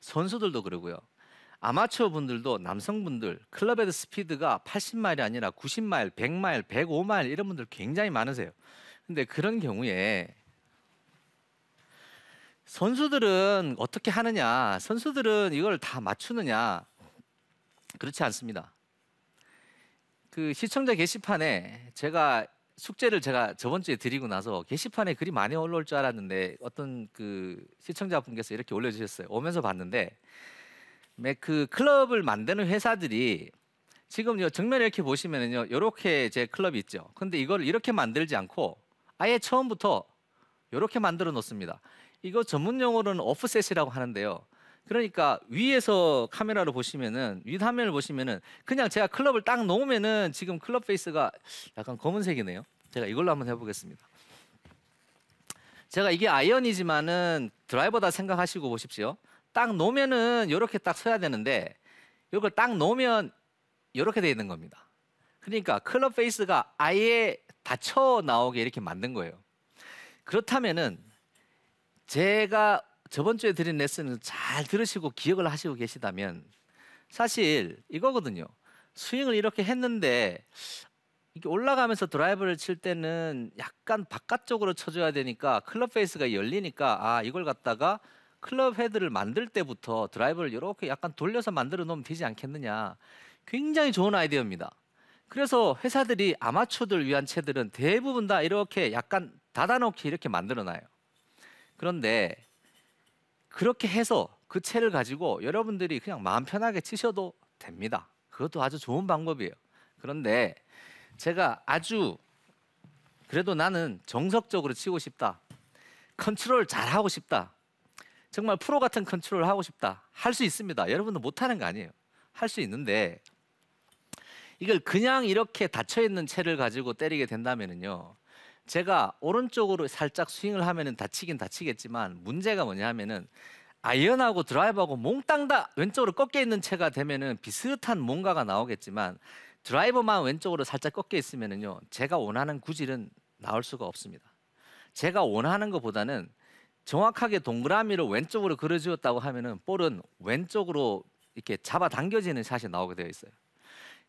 선수들도 그러고요. 아마추어 분들도 남성분들 클럽 헤드 스피드가 80마일이 아니라 90마일, 100마일, 105마일 이런 분들 굉장히 많으세요. 근데 그런 경우에 선수들은 어떻게 하느냐? 선수들은 이걸 다 맞추느냐? 그렇지 않습니다. 그 시청자 게시판에 제가 숙제를 저번 주에 드리고 나서 게시판에 글이 많이 올라올 줄 알았는데 어떤 그 시청자분께서 이렇게 올려주셨어요. 오면서 봤는데 그 클럽을 만드는 회사들이 지금 정면에 이렇게 보시면은요, 이렇게 제 클럽이 있죠. 근데 이걸 이렇게 만들지 않고 아예 처음부터 이렇게 만들어 놓습니다. 이거 전문 용어로는 오프셋이라고 하는데요. 그러니까 위에서 카메라로 보시면은 윗 화면을 보시면은 그냥 제가 클럽을 딱 놓으면은 지금 클럽 페이스가 약간 검은색이네요. 제가 이걸로 한번 해보겠습니다. 제가 이게 아이언이지만은 드라이버다 생각하시고 보십시오. 딱 놓으면은 이렇게 딱 서야 되는데 이걸 딱 놓으면 이렇게 돼 있는 겁니다. 그러니까 클럽 페이스가 아예 닫혀 나오게 이렇게 만든 거예요. 그렇다면은 제가 저번 주에 드린 레슨을 잘 들으시고 기억을 하시고 계시다면 사실 이거거든요. 스윙을 이렇게 했는데 이게 올라가면서 드라이버를 칠 때는 약간 바깥쪽으로 쳐줘야 되니까 클럽 페이스가 열리니까 아, 이걸 갖다가 클럽 헤드를 만들 때부터 드라이버를 이렇게 약간 돌려서 만들어 놓으면 되지 않겠느냐. 굉장히 좋은 아이디어입니다. 그래서 회사들이 아마추어들 위한 채들은 대부분 다 이렇게 약간 닫아놓게 이렇게 만들어 놔요. 그런데 그렇게 해서 그 채를 가지고 여러분들이 그냥 마음 편하게 치셔도 됩니다. 그것도 아주 좋은 방법이에요. 그런데 제가 아주 그래도 나는 정석적으로 치고 싶다. 컨트롤 잘하고 싶다. 정말 프로 같은 컨트롤을 하고 싶다. 할 수 있습니다. 여러분도 못하는 거 아니에요. 할 수 있는데 이걸 그냥 이렇게 닫혀있는 채를 가지고 때리게 된다면요, 제가 오른쪽으로 살짝 스윙을 하면은 다치긴 다치겠지만 문제가 뭐냐 하면은 아이언하고 드라이버하고 몽땅 다 왼쪽으로 꺾여 있는 채가 되면은 비슷한 뭔가가 나오겠지만 드라이버만 왼쪽으로 살짝 꺾여 있으면은요, 제가 원하는 구질은 나올 수가 없습니다. 제가 원하는 것보다는 정확하게 동그라미를 왼쪽으로 그려주었다고 하면은 볼은 왼쪽으로 이렇게 잡아당겨지는 샷이 나오게 되어 있어요.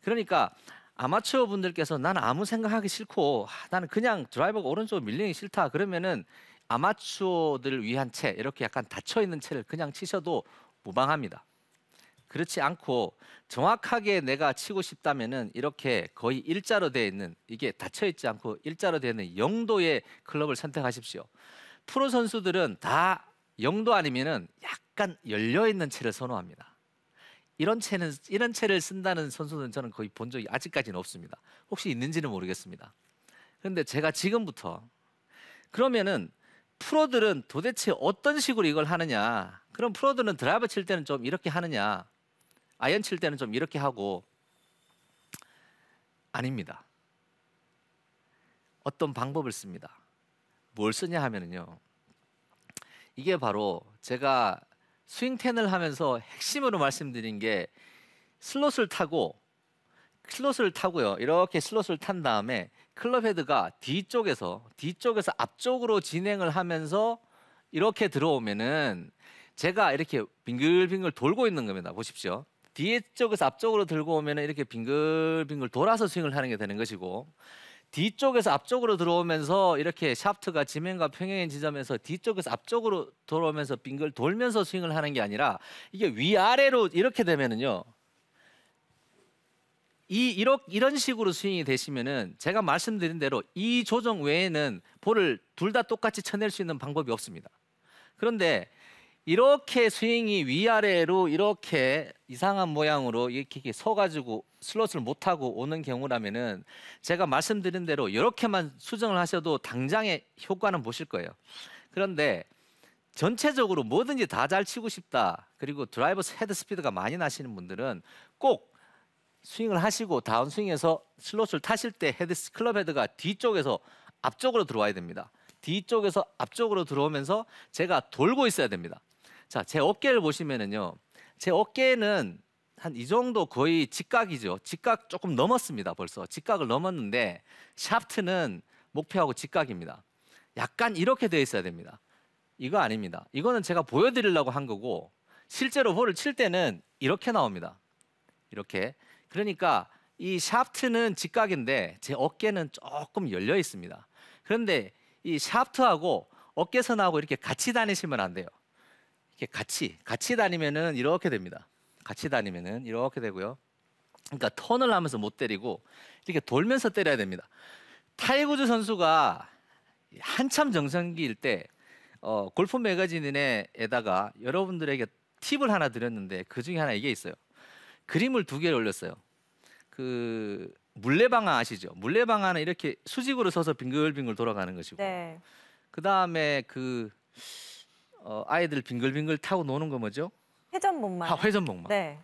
그러니까 아마추어 분들께서 나는 아무 생각하기 싫고 나는 그냥 드라이버가 오른쪽으로 밀리는 게 싫다 그러면은 아마추어들을 위한 채, 이렇게 약간 닫혀 있는 채를 그냥 치셔도 무방합니다. 그렇지 않고 정확하게 내가 치고 싶다면은 이렇게 거의 일자로 되어 있는, 이게 닫혀 있지 않고 일자로 되어 있는 0도의 클럽을 선택하십시오. 프로 선수들은 다 0도 아니면은 약간 열려 있는 채를 선호합니다. 이런 채를 쓴다는 선수는 저는 거의 본 적이 아직까지는 없습니다. 혹시 있는지는 모르겠습니다. 그런데 제가 지금부터 그러면은 프로들은 도대체 어떤 식으로 이걸 하느냐? 그럼 프로들은 드라이버 칠 때는 좀 이렇게 하느냐? 아이언 칠 때는 좀 이렇게 하고, 아닙니다. 어떤 방법을 씁니다. 뭘 쓰냐 하면은요, 이게 바로 제가 스윙 텐을 하면서 핵심으로 말씀드린 게 슬롯을 타고요. 이렇게 슬롯을 탄 다음에 클럽 헤드가 뒤쪽에서 앞쪽으로 진행을 하면서 이렇게 들어오면은 제가 이렇게 빙글빙글 돌고 있는 겁니다. 보십시오. 뒤쪽에서 앞쪽으로 들고 오면은 이렇게 빙글빙글 돌아서 스윙을 하는 게 되는 것이고, 뒤쪽에서 앞쪽으로 들어오면서 이렇게 샤프트가 지면과 평행의 지점에서 뒤쪽에서 앞쪽으로 돌아오면서 빙글 돌면서 스윙을 하는 게 아니라 이게 위아래로 이렇게 되면은요, 이런 식으로 스윙이 되시면은 제가 말씀드린 대로 이 조정 외에는 볼을 둘 다 똑같이 쳐낼 수 있는 방법이 없습니다. 그런데 이렇게 스윙이 위아래로 이렇게 이상한 모양으로 이렇게 서가지고 슬롯을 못하고 오는 경우라면은 제가 말씀드린 대로 이렇게만 수정을 하셔도 당장의 효과는 보실 거예요. 그런데 전체적으로 뭐든지 다 잘 치고 싶다, 그리고 드라이버 헤드 스피드가 많이 나시는 분들은 꼭 스윙을 하시고 다운스윙에서 슬롯을 타실 때 클럽 헤드가 뒤쪽에서 앞쪽으로 들어와야 됩니다. 뒤쪽에서 앞쪽으로 들어오면서 제가 돌고 있어야 됩니다. 자, 제 어깨를 보시면은요, 제 어깨는 한 이 정도 거의 직각이죠. 직각 조금 넘었습니다. 벌써 직각을 넘었는데 샤프트는 목표하고 직각입니다. 약간 이렇게 되어 있어야 됩니다. 이거 아닙니다. 이거는 제가 보여드리려고 한 거고, 실제로 볼을 칠 때는 이렇게 나옵니다. 이렇게. 그러니까 이 샤프트는 직각인데 제 어깨는 조금 열려 있습니다. 그런데 이 샤프트하고 어깨선하고 이렇게 같이 다니시면 안 돼요. 이렇게 같이 다니면은 이렇게 됩니다. 같이 다니면은 이렇게 되고요. 그러니까 턴을 하면서 못 때리고 이렇게 돌면서 때려야 됩니다. 타이거즈 선수가 한참 정상기일 때 골프 매거진에다가 여러분들에게 팁을 하나 드렸는데 그 중에 하나 이게 있어요. 그림을 2개를 올렸어요. 그 물레방아 아시죠? 물레방아는 이렇게 수직으로 서서 빙글빙글 돌아가는 것이고, 네. 그 다음에 그 아이들 빙글빙글 타고 노는 거 뭐죠? 회전목마. 회전목마. 네.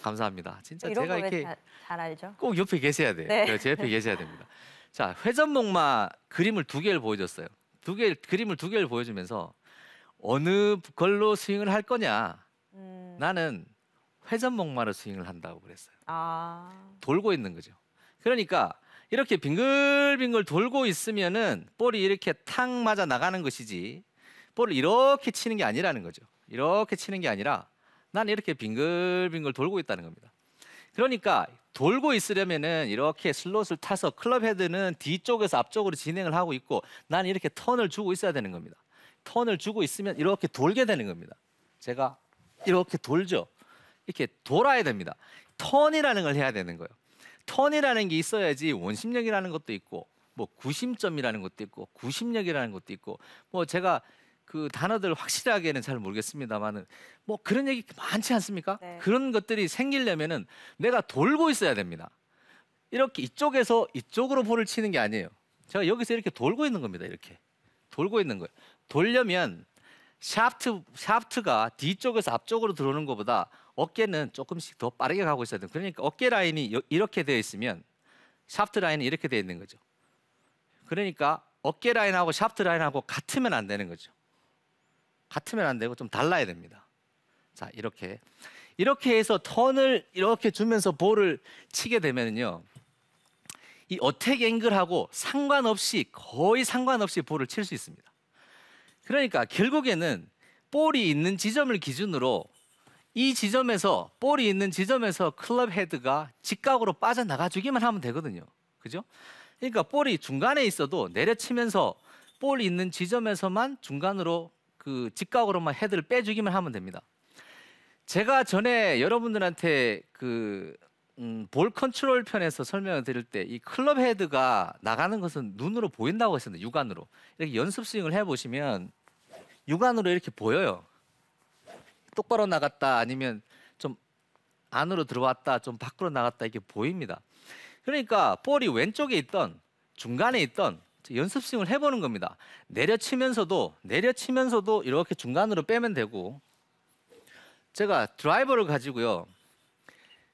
감사합니다. 진짜 이런 제가 거 이렇게 잘 알죠? 꼭 옆에 계셔야 돼요. 네. 제 옆에 계셔야 됩니다. 자, 회전목마 그림을 2개를 보여줬어요. 그림을 2개를 보여주면서 어느 걸로 스윙을 할 거냐? 나는 회전목마로 스윙을 한다고 그랬어요. 돌고 있는 거죠. 그러니까 이렇게 빙글빙글 돌고 있으면은 볼이 이렇게 탁 맞아 나가는 것이지, 볼을 이렇게 치는 게 아니라는 거죠. 이렇게 치는 게 아니라 난 이렇게 빙글빙글 돌고 있다는 겁니다. 그러니까 돌고 있으려면은 이렇게 슬롯을 타서 클럽 헤드는 뒤쪽에서 앞쪽으로 진행을 하고 있고 난 이렇게 턴을 주고 있어야 되는 겁니다. 턴을 주고 있으면 이렇게 돌게 되는 겁니다. 제가 이렇게 돌죠. 이렇게 돌아야 됩니다. 턴이라는 걸 해야 되는 거예요. 턴이라는 게 있어야지 원심력이라는 것도 있고 뭐 구심점이라는 것도 있고 구심력이라는 것도 있고 뭐 제가 그 단어들 확실하게는 잘 모르겠습니다만은 뭐 그런 얘기 많지 않습니까? 네. 그런 것들이 생기려면은 내가 돌고 있어야 됩니다. 이렇게 이쪽에서 이쪽으로 볼을 치는 게 아니에요. 제가 여기서 이렇게 돌고 있는 겁니다. 이렇게 돌고 있는 거예요. 돌려면 샤프트가 뒤쪽에서 앞쪽으로 들어오는 것보다 어깨는 조금씩 더 빠르게 가고 있어야 돼요. 그러니까 어깨 라인이 이렇게 되어 있으면 샤프트 라인이 이렇게 되어 있는 거죠. 그러니까 어깨 라인하고 샤프트 라인하고 같으면 안 되는 거죠. 같으면 안 되고 좀 달라야 됩니다. 자, 이렇게 해서 턴을 이렇게 주면서 볼을 치게 되면요, 이 어택 앵글하고 거의 상관없이 볼을 칠 수 있습니다. 그러니까 결국에는 볼이 있는 지점을 기준으로 이 지점에서 볼이 있는 지점에서 클럽 헤드가 직각으로 빠져나가 주기만 하면 되거든요. 그죠? 그러니까 볼이 중간에 있어도 내려치면서 볼이 있는 지점에서만 중간으로 그 직각으로만 헤드를 빼주기만 하면 됩니다. 제가 전에 여러분들한테 볼 컨트롤 편에서 설명을 드릴 때 이 클럽 헤드가 나가는 것은 눈으로 보인다고 했었는데, 육안으로 이렇게 연습 스윙을 해보시면 육안으로 이렇게 보여요. 똑바로 나갔다 아니면 좀 안으로 들어왔다 좀 밖으로 나갔다 이게 보입니다. 그러니까 볼이 왼쪽에 있던 중간에 있던 연습 스윙을 해보는 겁니다. 내려치면서도 이렇게 중간으로 빼면 되고, 제가 드라이버를 가지고요,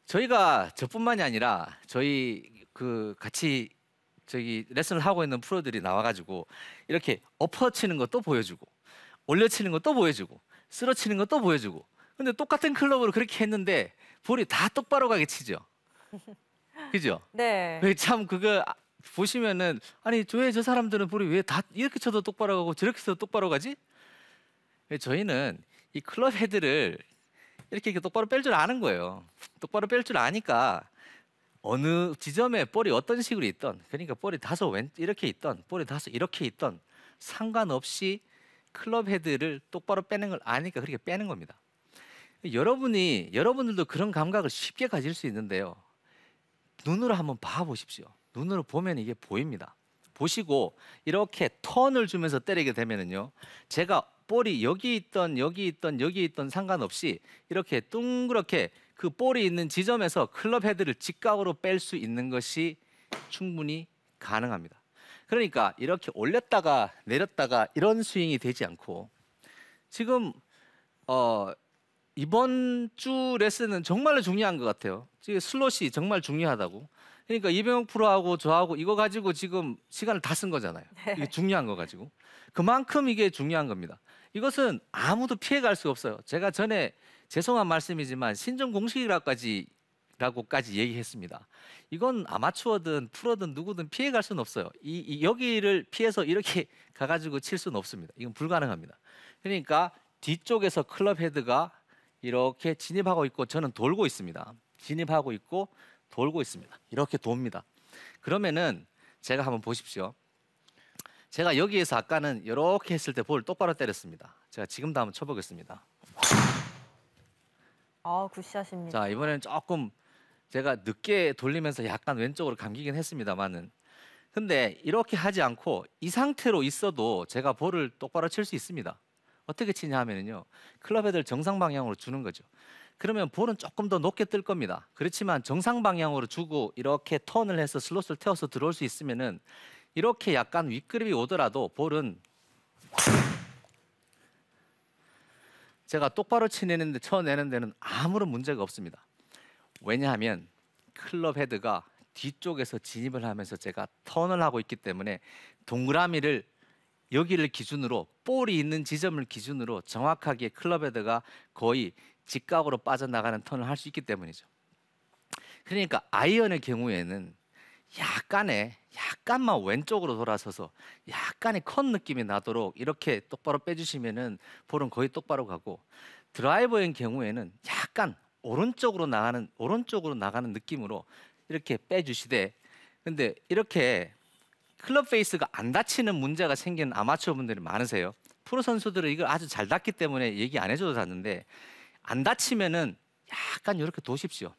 저희가 저뿐만이 아니라 저희 같이 저기 레슨을 하고 있는 프로들이 나와가지고 이렇게 엎어 치는 것도 보여주고 올려 치는 것도 보여주고 쓰러 치는 것도 보여주고, 근데 똑같은 클럽으로 그렇게 했는데 볼이 다 똑바로 가게 치죠. 그죠? 네. 참 그거 보시면은 아니 왜 저 사람들은 볼이 왜 다 이렇게 쳐도 똑바로 가고 저렇게 쳐도 똑바로 가지? 저희는 이 클럽 헤드를 이렇게 똑바로 뺄 줄 아는 거예요. 똑바로 뺄 줄 아니까 어느 지점에 볼이 어떤 식으로 있던, 그러니까 볼이 다소 이렇게 있던 볼이 다소 이렇게 있던 상관없이 클럽 헤드를 똑바로 빼는 걸 아니까 그렇게 빼는 겁니다. 여러분들도 그런 감각을 쉽게 가질 수 있는데요, 눈으로 한번 봐보십시오. 눈으로 보면 이게 보입니다. 보시고 이렇게 턴을 주면서 때리게 되면은요, 제가 볼이 여기 있던 상관없이 이렇게 둥그렇게 그 볼이 있는 지점에서 클럽 헤드를 직각으로 뺄 수 있는 것이 충분히 가능합니다. 그러니까 이렇게 올렸다가 내렸다가 이런 스윙이 되지 않고, 지금 이번 주 레슨은 정말로 중요한 것 같아요. 지금 슬롯이 정말 중요하다고. 그러니까 이병욱 프로하고 저하고 이거 가지고 지금 시간을 다 쓴 거잖아요. 이게 중요한 거 가지고. 그만큼 이게 중요한 겁니다. 이것은 아무도 피해갈 수가 없어요. 제가 전에 죄송한 말씀이지만 신종 공식이라고까지 얘기했습니다. 이건 아마추어든 프로든 누구든 피해갈 수는 없어요. 여기를 피해서 이렇게 가가지고 칠 수는 없습니다. 이건 불가능합니다. 그러니까 뒤쪽에서 클럽 헤드가 이렇게 진입하고 있고 저는 돌고 있습니다. 진입하고 있고 돌고 있습니다. 이렇게 돕니다. 그러면은 제가 한번 보십시오. 제가 여기에서 아까는 이렇게 했을 때 볼을 똑바로 때렸습니다. 제가 지금도 한번 쳐보겠습니다. 굿샷입니다. 자, 이번에는 조금 제가 늦게 돌리면서 약간 왼쪽으로 감기긴 했습니다만은, 근데 이렇게 하지 않고 이 상태로 있어도 제가 볼을 똑바로 칠 수 있습니다. 어떻게 치냐 하면요, 클럽 헤드를 정상 방향으로 주는 거죠. 그러면 볼은 조금 더 높게 뜰 겁니다. 그렇지만 정상 방향으로 주고 이렇게 턴을 해서 슬롯을 태워서 들어올 수 있으면은, 이렇게 약간 윗그립이 오더라도 볼은 제가 똑바로 치내는데 쳐내는 데는 아무런 문제가 없습니다. 왜냐하면 클럽 헤드가 뒤쪽에서 진입을 하면서 제가 턴을 하고 있기 때문에 동그라미를 여기를 기준으로, 볼이 있는 지점을 기준으로 정확하게 클럽 헤드가 거의 직각으로 빠져나가는 턴을 할 수 있기 때문이죠. 그러니까 아이언의 경우에는 약간만 왼쪽으로 돌아서서 약간의 컨 느낌이 나도록 이렇게 똑바로 빼주시면은 볼은 거의 똑바로 가고, 드라이버의 경우에는 약간 오른쪽으로 나가는 느낌으로 이렇게 빼주시되, 근데 이렇게 클럽 페이스가 안 닫히는 문제가 생기는 아마추어 분들이 많으세요. 프로 선수들은 이걸 아주 잘 닫기 때문에 얘기 안 해줘도 닫는데, 안 닫히면은 약간 이렇게 도십시오.